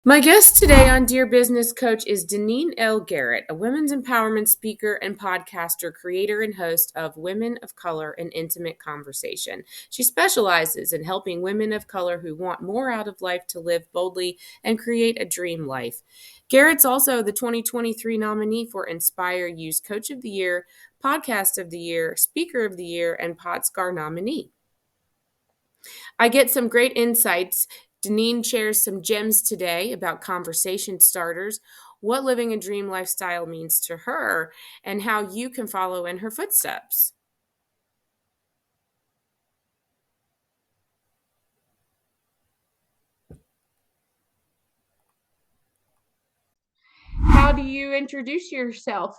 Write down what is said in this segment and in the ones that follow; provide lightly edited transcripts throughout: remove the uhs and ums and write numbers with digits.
My guest today on Dear Business Coach is Deneen L. Garrett, a women's empowerment speaker and podcaster, creator and host of Women of Color and Intimate Conversation. She specializes in helping women of color who want more out of life to live boldly and create a dream life. Garrett's also the 2023 nominee for Inspire You's Coach of the Year, Podcast of the Year, Speaker of the Year, and Podscar nominee. I get some great insights. Deneen shares some gems today about conversation starters, what living a dream lifestyle means to her, and how you can follow in her footsteps. How do you introduce yourself?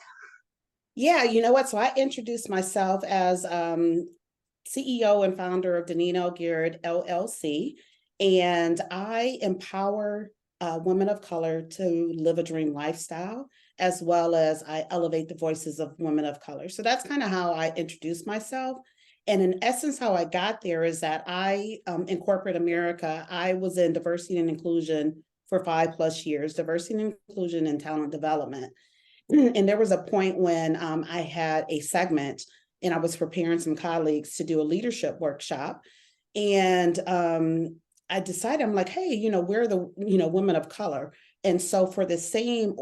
Yeah, you know what? So I introduced myself as CEO and founder of Deneen L. Garrett LLC, and I empower women of color to live a dream lifestyle, as well as I elevate the voices of women of color. So that's kind of how I introduce myself. And in essence, how I got there is that in corporate America, I was in diversity and inclusion for 5+ years, diversity and inclusion and talent development. And there was a point when I had a segment and I was preparing some colleagues to do a leadership workshop. And I decided, I'm like, hey, we're the, women of color. And so for the same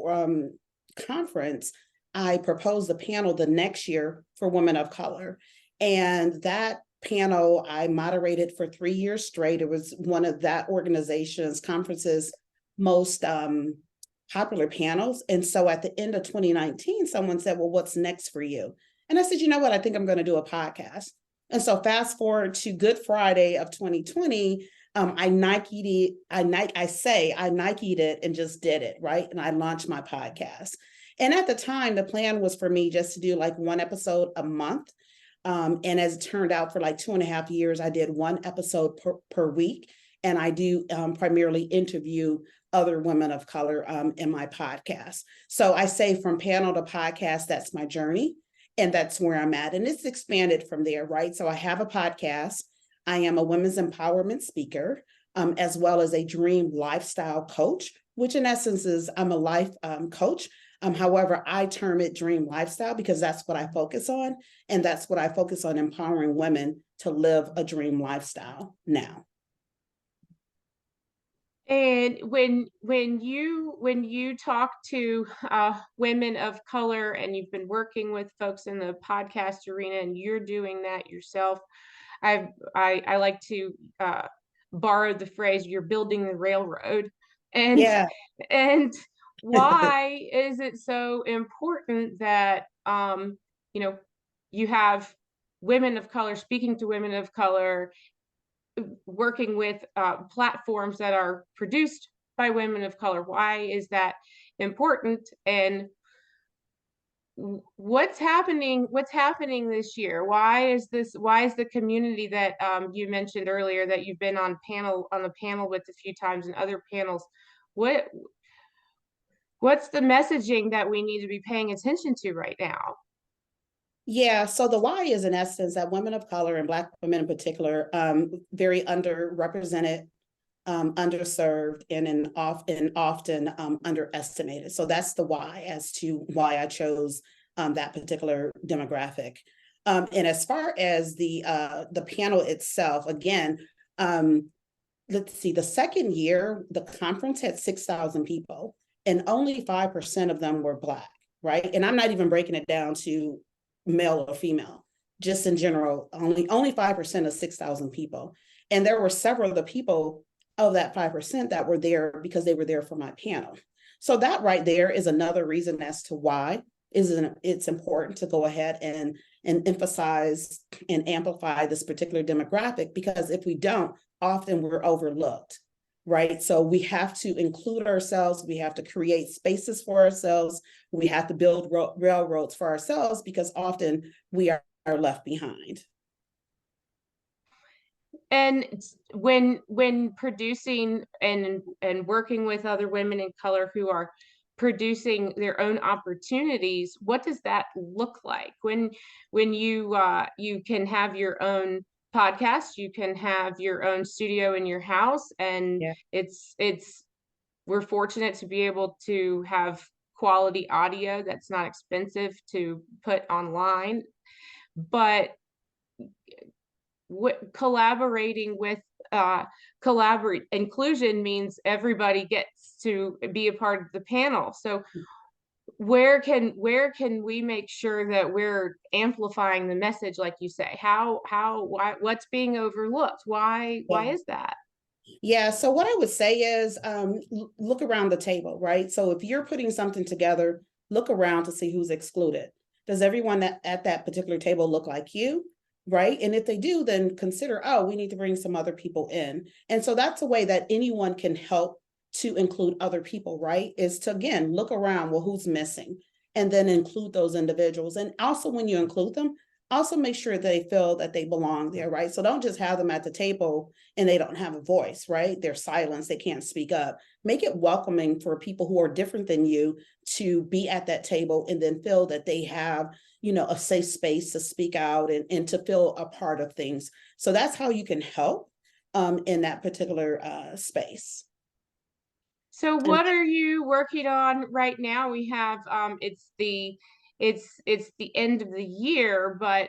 conference, I proposed a panel the next year for women of color. And that panel I moderated for 3 years straight. It was one of that organization's conference's most popular panels. And so at the end of 2019, someone said, well, what's next for you? And I said, you know what? I think I'm going to do a podcast. And so fast forward to Good Friday of 2020, I Nike'd it. I Nike'd it and just did it, right? And I launched my podcast. And at the time, the plan was for me just to do like one episode a month. And as it turned out, for like 2.5 years, I did one episode per week. And I do primarily interview other women of color in my podcast. So I say from panel to podcast, that's my journey. And that's where I'm at. And it's expanded from there, right? So I have a podcast. I am a women's empowerment speaker, as well as a dream lifestyle coach, which in essence is I'm a life coach. However, I term it dream lifestyle because that's what I focus on. And that's what I focus on, empowering women to live a dream lifestyle now. And when you talk to women of color, and you've been working with folks in the podcast arena, and you're doing that yourself, I like to borrow the phrase, "You're building the railroad," and Yeah. and why is it so important that you know you have women of color speaking to women of color, working with platforms that are produced by women of color? Why is that important? And what's happening this year? Why is the community that you mentioned earlier, that you've been on the panel with a few times, and other panels, what what's the messaging that we need to be paying attention to right now? Yeah, so the why is in essence that women of color and Black women in particular, very underrepresented, underserved, and often underestimated. So that's the why as to why I chose that particular demographic. And as far as the panel itself, again, let's see, the second year the conference had 6,000 people, and only 5% of them were Black, right? And I'm not even breaking it down to male or female, just in general, only 5% of 6,000 people. And there were several of the people of that 5% that were there because they were there for my panel. So that right there is another reason as to why it's important to go ahead and emphasize and amplify this particular demographic, because if we don't, often we're overlooked, right? So we have to include ourselves. We have to create spaces for ourselves. We have to build railroads for ourselves, because often we are left behind. And when producing and working with other women of color who are producing their own opportunities, what does that look like? When you can have your own podcast, you can have your own studio in your house, and Yeah. it's we're fortunate to be able to have quality audio that's not expensive to put online, but collaborating with collaborate inclusion means everybody gets to be a part of the panel. So where can we make sure that we're amplifying the message, like you say? Why, what's being overlooked? Why Yeah. is that? Yeah. So what I would say is look around the table, right? So if you're putting something together, look around to see who's excluded. Does everyone at that particular table look like you? Right. And if they do, then consider, oh, we need to bring some other people in. And so that's a way that anyone can help to include other people, right? Is to, again, look around, well, who's missing? And then include those individuals. And also, when you include them, also make sure they feel that they belong there, right? So don't just have them at the table and they don't have a voice, right? They're silenced, they can't speak up. Make it welcoming for people who are different than you to be at that table and then feel that they have, a safe space to speak out and to feel a part of things. So that's how you can help in that particular space. So And what are you working on right now? We have it's the end of the year, but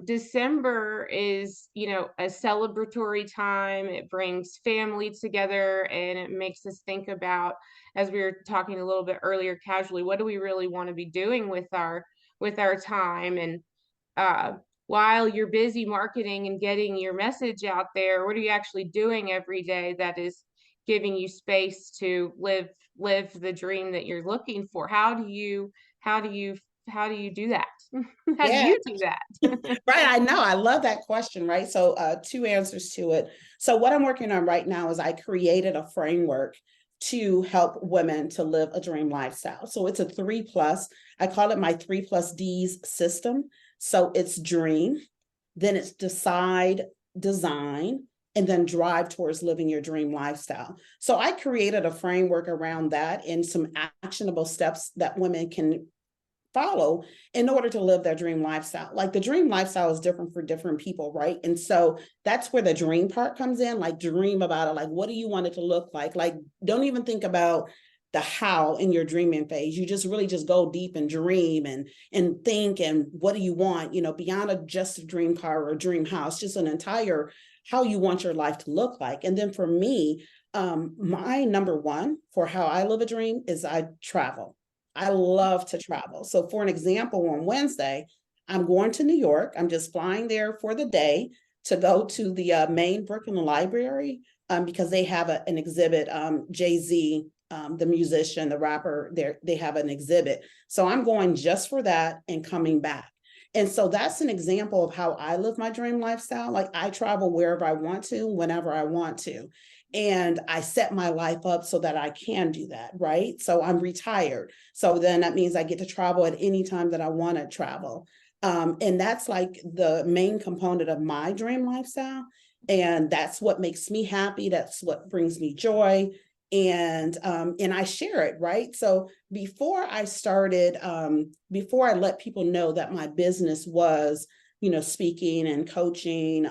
December is, a celebratory time. It brings family together and it makes us think about, as we were talking a little bit earlier casually, what do we really want to be doing with our time? And uh, while you're busy marketing and getting your message out there, what are you actually doing every day that is giving you space to live the dream that you're looking for? How do you do that? How do yeah, you do that? right. I know. I love that question, right? So, two answers to it. So, what I'm working on right now is I created a framework to help women to live a dream lifestyle. So, it's a 3 plus. I call it my 3 plus D's system. So, it's dream, then it's decide, design, and then drive towards living your dream lifestyle. So, I created a framework around that and some actionable steps that women can follow in order to live their dream lifestyle. Like the dream lifestyle is different for different people, right? And so that's where the dream part comes in. Like dream about it. Like, what do you want it to look like? Like, don't even think about the how in your dreaming phase. You just really just go deep and dream and think and what do you want, beyond just a dream car or a dream house, just an entire how you want your life to look like. And then for me, my number one for how I live a dream is I travel. I love to travel. So, for an example, on Wednesday, I'm going to New York. I'm just flying there for the day to go to the main Brooklyn Library because they have an exhibit. Jay-Z, the musician, the rapper, they have an exhibit. So, I'm going just for that and coming back. And so that's an example of how I live my dream lifestyle. Like I travel wherever I want to, whenever I want to. And I set my life up so that I can do that, right? So I'm retired. So then that means I get to travel at any time that I want to travel. And that's like the main component of my dream lifestyle. And that's what makes me happy. That's what brings me joy. And I share it, right? So before I let people know that my business was, speaking and coaching,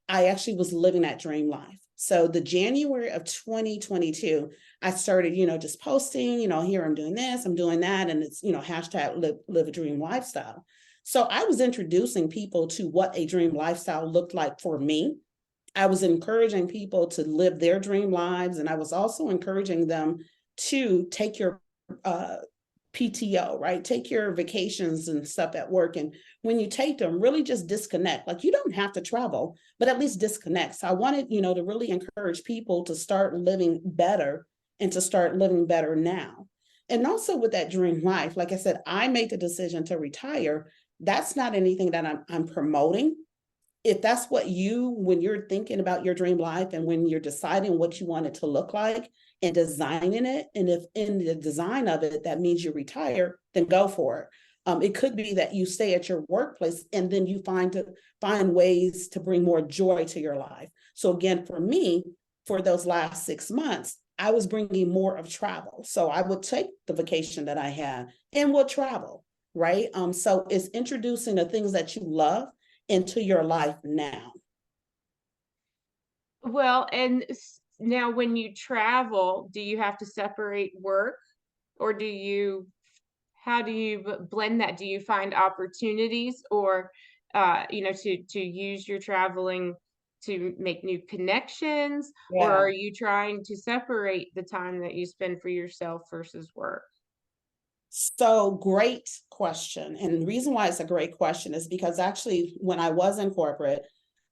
I actually was living that dream life. So the January of 2022, I started, just posting, here I'm doing this, I'm doing that, and it's, hashtag live a dream lifestyle. So I was introducing people to what a dream lifestyle looked like for me. I was encouraging people to live their dream lives, and I was also encouraging them to take your uh, PTO, right? Take your vacations and stuff at work. And when you take them, really just disconnect. Like you don't have to travel, but at least disconnect. So I wanted, to really encourage people to start living better and to start living better now. And also with that dream life, like I said, I made the decision to retire. That's not anything that I'm promoting. If that's what when you're thinking about your dream life and when you're deciding what you want it to look like and designing it, and if in the design of it that means you retire, then go for it. It could be that you stay at your workplace and then you find ways to bring more joy to your life. So again, for me, for those last 6 months, I was bringing more of travel. So I would take the vacation that I had and would travel, right? So it's introducing the things that you love into your life now. Well, and Now, when you travel, do you have to separate work, or how do you blend that? Do you find opportunities, or to use your traveling to make new connections, or Yeah. are you trying to separate the time that you spend for yourself versus work? So great question. And the reason why it's a great question is because actually, when I was in corporate,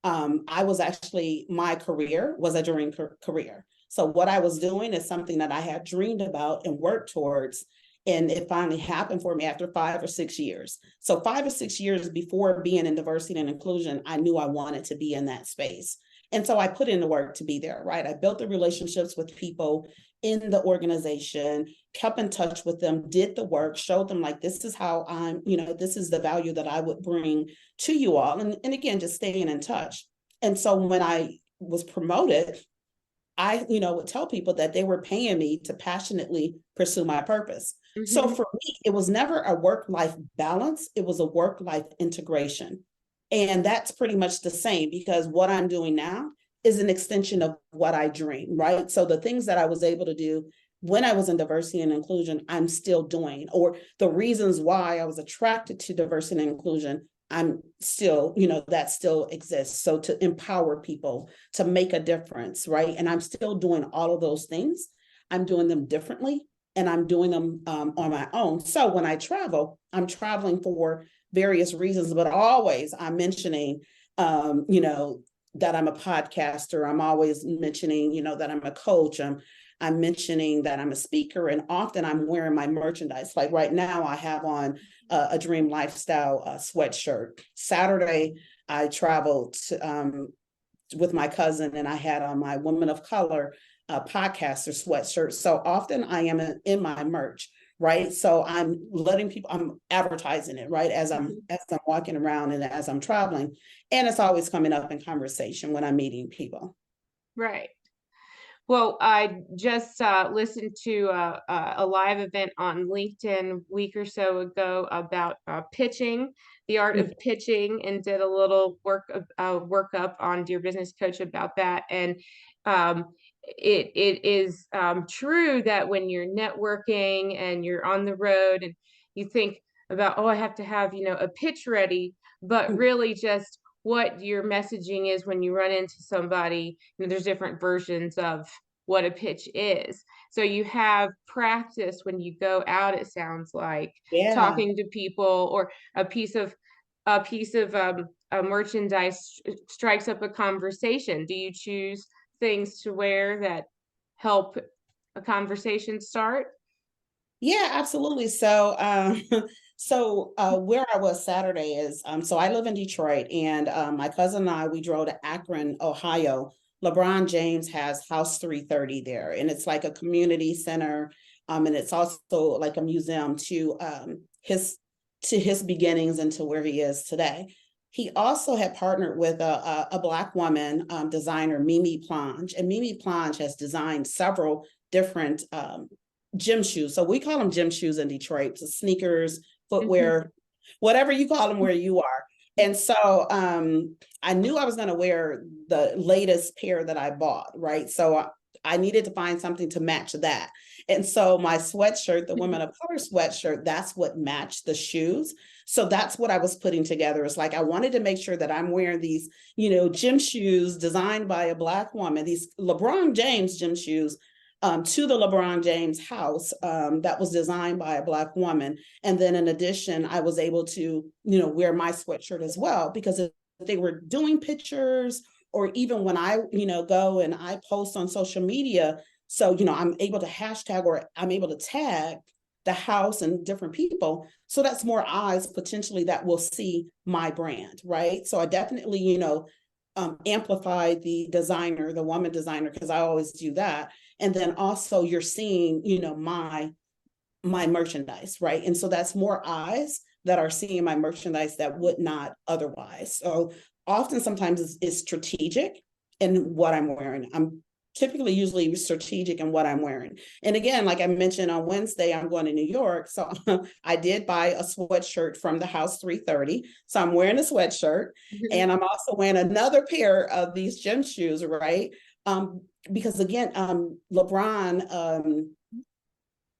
I was actually, my career was a dream career. So what I was doing is something that I had dreamed about and worked towards. And it finally happened for me after 5 or 6 years. So 5 or 6 years before being in diversity and inclusion, I knew I wanted to be in that space. And so I put in the work to be there, right? I built the relationships with people in the organization, kept in touch with them, did the work, showed them like, this is how this is the value that I would bring to you all. And again, just staying in touch. And so when I was promoted, I, would tell people that they were paying me to passionately pursue my purpose. So Hmm. for me, it was never a work-life balance. It was a work-life integration. And that's pretty much the same because what I'm doing now is an extension of what I dream, right? So the things that I was able to do when I was in diversity and inclusion, I'm still doing, or the reasons why I was attracted to diversity and inclusion, I'm still, that still exists. So to empower people, to make a difference, right? And I'm still doing all of those things. I'm doing them differently and I'm doing them on my own. So when I travel, I'm traveling for various reasons, but always I'm mentioning, that I'm a podcaster. I'm always mentioning, that I'm a coach. I'm mentioning that I'm a speaker, and often I'm wearing my merchandise. Like right now, I have on a Dream Lifestyle sweatshirt. Saturday, I traveled with my cousin, and I had on my Woman of Color podcaster sweatshirt. So often I am in my merch, right? So I'm letting people, I'm advertising it, right? As I'm walking around and as I'm traveling, and it's always coming up in conversation when I'm meeting people. Right. Well, I just listened to a live event on LinkedIn a week or so ago about pitching, the art of pitching, and did a little workup on Dear Business Coach about that. And it is true that when you're networking and you're on the road and you think about, oh, I have to have a pitch ready, but really just what your messaging is when you run into somebody. There's different versions of what a pitch is. So you have practice when you go out, it sounds like, Yeah. talking to people, or a piece of merchandise strikes up a conversation. Do you choose things to wear that help a conversation start? Yeah, absolutely. So, where I was Saturday is, so I live in Detroit, and my cousin and I, we drove to Akron, Ohio. LeBron James has House 330 there, and it's like a community center, and it's also like a museum to his beginnings and to where he is today. He also had partnered with a Black woman designer, Mimi Plange, and Mimi Plange has designed several different gym shoes. So we call them gym shoes in Detroit. So sneakers, Mhm. footwear, whatever you call them where you are. And so I knew I was going to wear the latest pair that I bought, right? So I needed to find something to match that. And so my sweatshirt, the Women of Color sweatshirt, that's what matched the shoes. So that's what I was putting together. It's like I wanted to make sure that I'm wearing these, gym shoes designed by a Black woman, these LeBron James gym shoes to the LeBron James house that was designed by a Black woman. And then in addition, I was able to, wear my sweatshirt as well, because if they were doing pictures, or even when I, go and I post on social media, so, I'm able to hashtag, or I'm able to tag the house and different people. So that's more eyes potentially that will see my brand, right? So I definitely, amplify the designer, the woman designer, because I always do that. And then also you're seeing, my merchandise, right? And so that's more eyes that are seeing my merchandise that would not otherwise. So often sometimes it's strategic in what I'm wearing. I'm typically usually strategic in what I'm wearing. And again, like I mentioned, on Wednesday, I'm going to New York. So I did buy a sweatshirt from the House 330. So I'm wearing a sweatshirt, Mhm. and I'm also wearing another pair of these gym shoes, right? Um, because again, LeBron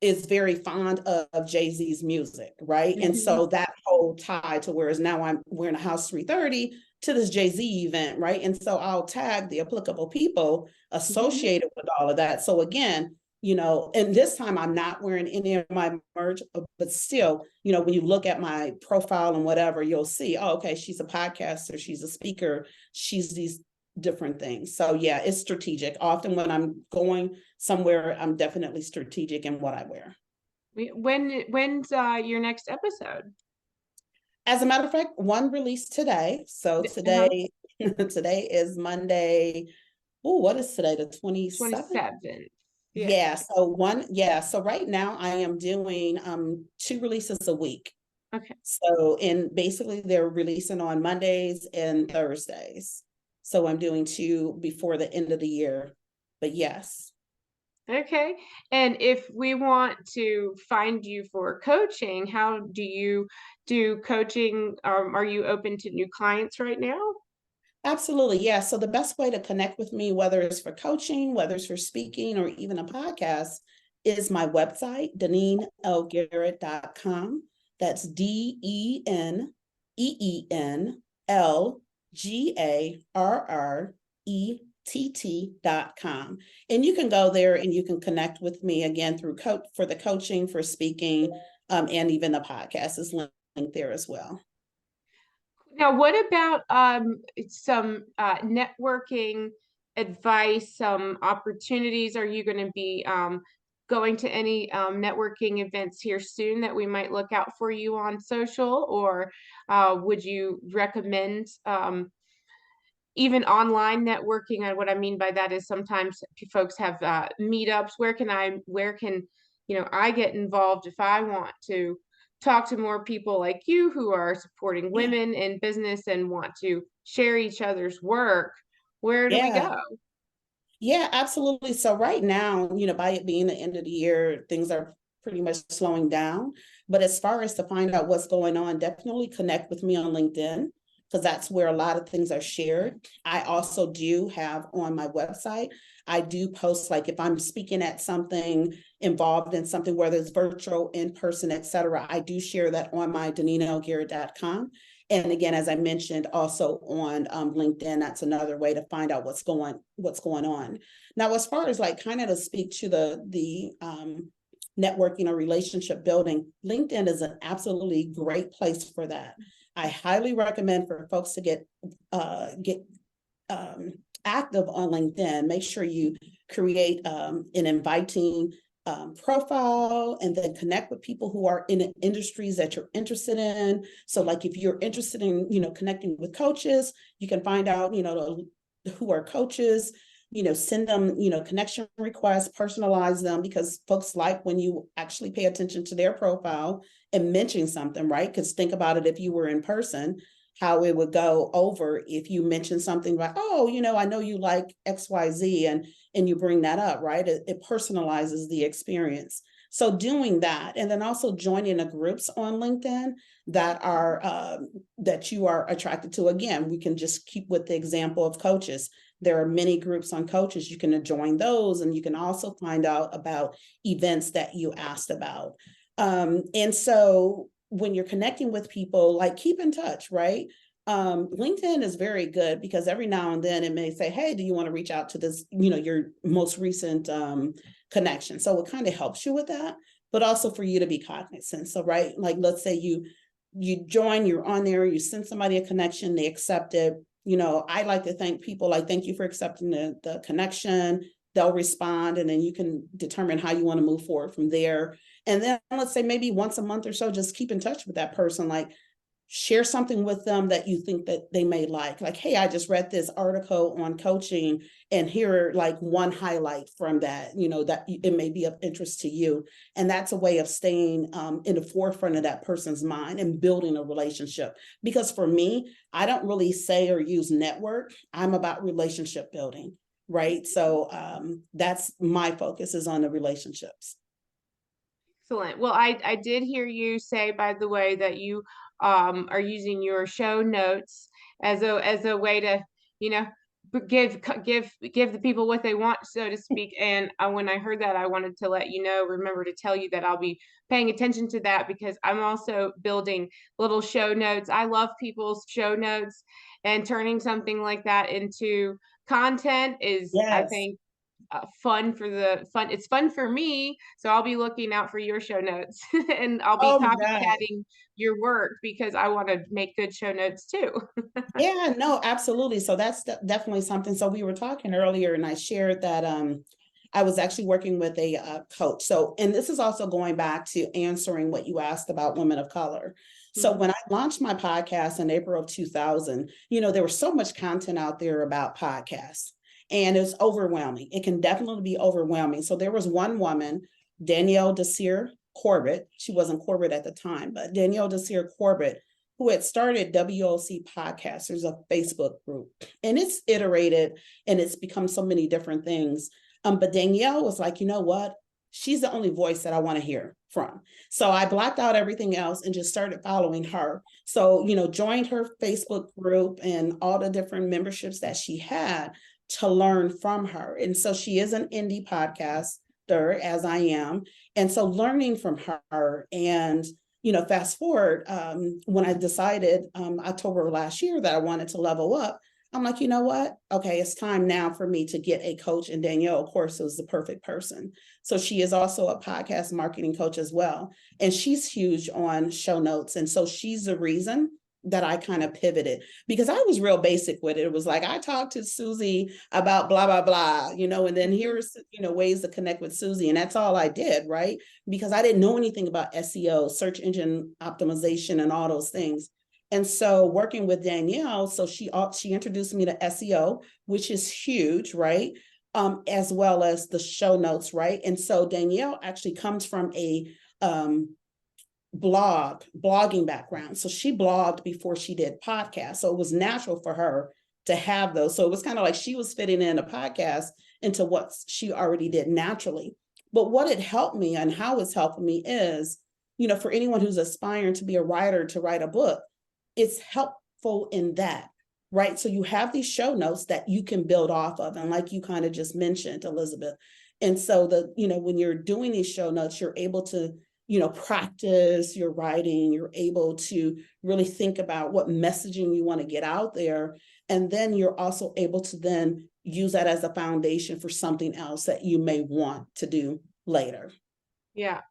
is very fond of Jay-Z's music, right? And Mhm. so that whole tie to whereas now I'm wearing a House 330 to this Jay-Z event, right? And so I'll tag the applicable people Mhm. associated with all of that. So again, and this time I'm not wearing any of my merch, but still, when you look at my profile and whatever, you'll see, oh, okay, she's a podcaster, she's a speaker, she's these different things. So yeah, it's strategic. Often when I'm going somewhere, I'm definitely strategic in what I wear. When's your next episode? As a matter of fact, one released today. So Uh-huh. today is Monday. Oh, what is today? The 27th? 27th. Yeah. So right now I am doing two releases a week. Okay. So and basically they're releasing on Mondays and Thursdays. So I'm doing two before the end of the year. But yes. Okay. And if we want to find you for coaching, how do you do coaching? Are you open to new clients right now? Absolutely. Yeah. So the best way to connect with me, whether it's for coaching, whether it's for speaking, or even a podcast, is my website, deneenlgarrett.com. That's DeneenLGarrett.com. And you can go there and you can connect with me again through for the coaching, for speaking, and even the podcast is linked there as well. Now, what about some networking advice, some opportunities? Are you going to be going to any networking events here soon that we might look out for you on social, or would you recommend even online networking? And what I mean by that is sometimes folks have meetups. Where can, I get involved if I want to talk to more people like you who are supporting Yeah. women in business and want to share each other's work? Where do we Yeah. go? Yeah, absolutely. So right now, by it being the end of the year, things are pretty much slowing down. But as far as to find out what's going on, definitely connect with me on LinkedIn because that's where a lot of things are shared. I also do have on my website, I do post like if I'm speaking at something involved in something, whether it's virtual, in person, et cetera, I do share that on my deneenlgarrett.com. And again, as I mentioned, also on LinkedIn, that's another way to find out what's going on. Now, as far as like kind of to speak to the networking or relationship building, LinkedIn is an absolutely great place for that. I highly recommend for folks to get um, active on LinkedIn. Make sure you create an inviting profile and then connect with people who are in industries that you're interested in. So like if you're interested in, connecting with coaches, you can find out, who are coaches, send them, connection requests, personalize them because folks like when you actually pay attention to their profile and mention something, right? Because think about it if you were in person, how it would go over if you mention something like, oh, I know you like XYZ and you bring that up, right? It personalizes the experience. So doing that, and then also joining the groups on LinkedIn that you are attracted to. Again, we can just keep with the example of coaches. There are many groups on coaches. You can join those, and you can also find out about events that you asked about. And so when you're connecting with people, like keep in touch, right? LinkedIn is very good because every now and then it may say, hey, do you want to reach out to this, your most recent connection? So it kind of helps you with that, but also for you to be cognizant. So, right, like let's say you join, you're on there, you send somebody a connection, they accept it. I like to thank people like, thank you for accepting the connection. They'll respond, and then you can determine how you want to move forward from there. And then let's say maybe once a month or so, just keep in touch with that person. Like share something with them that you think that they may like, hey, I just read this article on coaching and here are like one highlight from that, that it may be of interest to you. And that's a way of staying in the forefront of that person's mind and building a relationship. Because for me, I don't really say or use network. I'm about relationship building, right? So that's my focus is on the relationships. Excellent. Well, I did hear you say, by the way, that you are using your show notes as a way to, you know, give the people what they want, so to speak. And when I heard that, I wanted to let you know, remember to tell you that I'll be paying attention to that, because I'm also building little show notes. I love people's show notes, and turning something like that into content is, I Yes. think, fun for the fun. It's fun for me, so I'll be looking out for your show notes and I'll be Oh my God. copycatting your work because I want to make good show notes too. Yeah, no, absolutely. So that's definitely something. So we were talking earlier, and I shared that I was actually working with a coach. So, and this is also going back to answering what you asked about women of color. So Mhm. when I launched my podcast in April of 2000, there was so much content out there about podcasts, and it's overwhelming. It can definitely be overwhelming. So there was one woman, Danielle Desir Corbett. She wasn't Corbett at the time, but Danielle Desir Corbett, who had started WOC Podcast. There's a Facebook group, and it's iterated and it's become so many different things. But Danielle was like, you know what? She's the only voice that I want to hear from. So I blocked out everything else and just started following her. So, joined her Facebook group and all the different memberships that she had to learn from her. And so she is an indie podcaster, as I am. And so learning from her, and fast forward, when I decided October of last year that I wanted to level up, I'm like, you know what? Okay, it's time now for me to get a coach. And Danielle, of course, was the perfect person. So she is also a podcast marketing coach as well. And she's huge on show notes. And so she's the reason that I kind of pivoted, because I was real basic with it. It was like, I talked to Susie about blah, blah, blah, and then Mhm. here's, ways to connect with Susie. And that's all I did, right? Because I didn't know anything about SEO, search engine optimization, and all those things. And so working with Danielle, so she introduced me to SEO, which is huge, right? As well as the show notes, right? And so Danielle actually comes from a blogging background. So she blogged before she did podcasts. So it was natural for her to have those. So it was kind of like she was fitting in a podcast into what she already did naturally. But what it helped me and how it's helping me is, for anyone who's aspiring to be a writer, to write a book, it's helpful in that, right? So you have these show notes that you can build off of. And like you kind of just mentioned, Elizabeth. And so when you're doing these show notes, you're able to practice your writing. You're able to really think about what messaging you want to get out there. And then you're also able to then use that as a foundation for something else that you may want to do later. Yeah.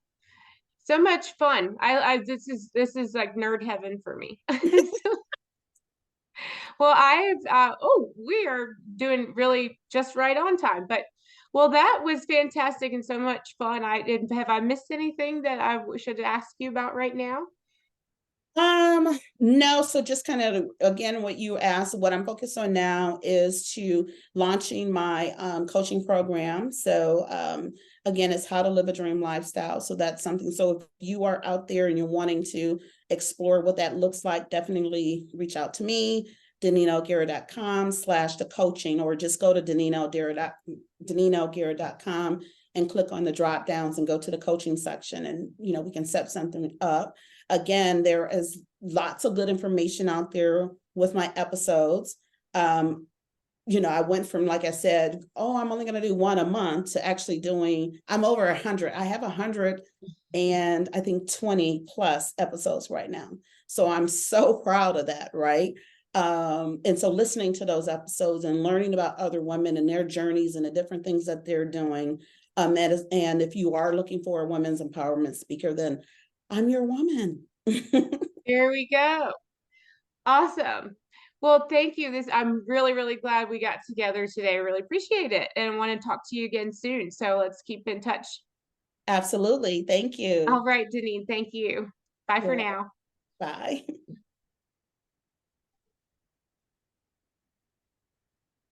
So much fun. I this is like nerd heaven for me. Well, we are doing really just right on time, but well, that was fantastic and so much fun. Have I missed anything that I should ask you about right now? No, so just kind of again what you asked, what I'm focused on now is to launching my coaching program. So again, it's how to live a dream lifestyle. So that's something. So if you are out there and you're wanting to explore what that looks like, definitely reach out to me, deneenelgarrett.com/the coaching, or just go to deneenelgarrett.com and click on the drop downs and go to the coaching section, and we can set something up. Again, there is lots of good information out there with my episodes. I went from, like I said, oh, I'm only going to do one a month, to actually doing, I'm over 100. I have 100 and I think 20 plus episodes right now. So I'm so proud of that, right? And so listening to those episodes and learning about other women and their journeys and the different things that they're doing. And if you are looking for a women's empowerment speaker, then I'm your woman. Here we go. Awesome. Well, thank you. I'm really, really glad we got together today. I really appreciate it and want to talk to you again soon. So let's keep in touch. Absolutely. Thank All you. right, Deneen, thank you. Bye You're for welcome. now. Bye.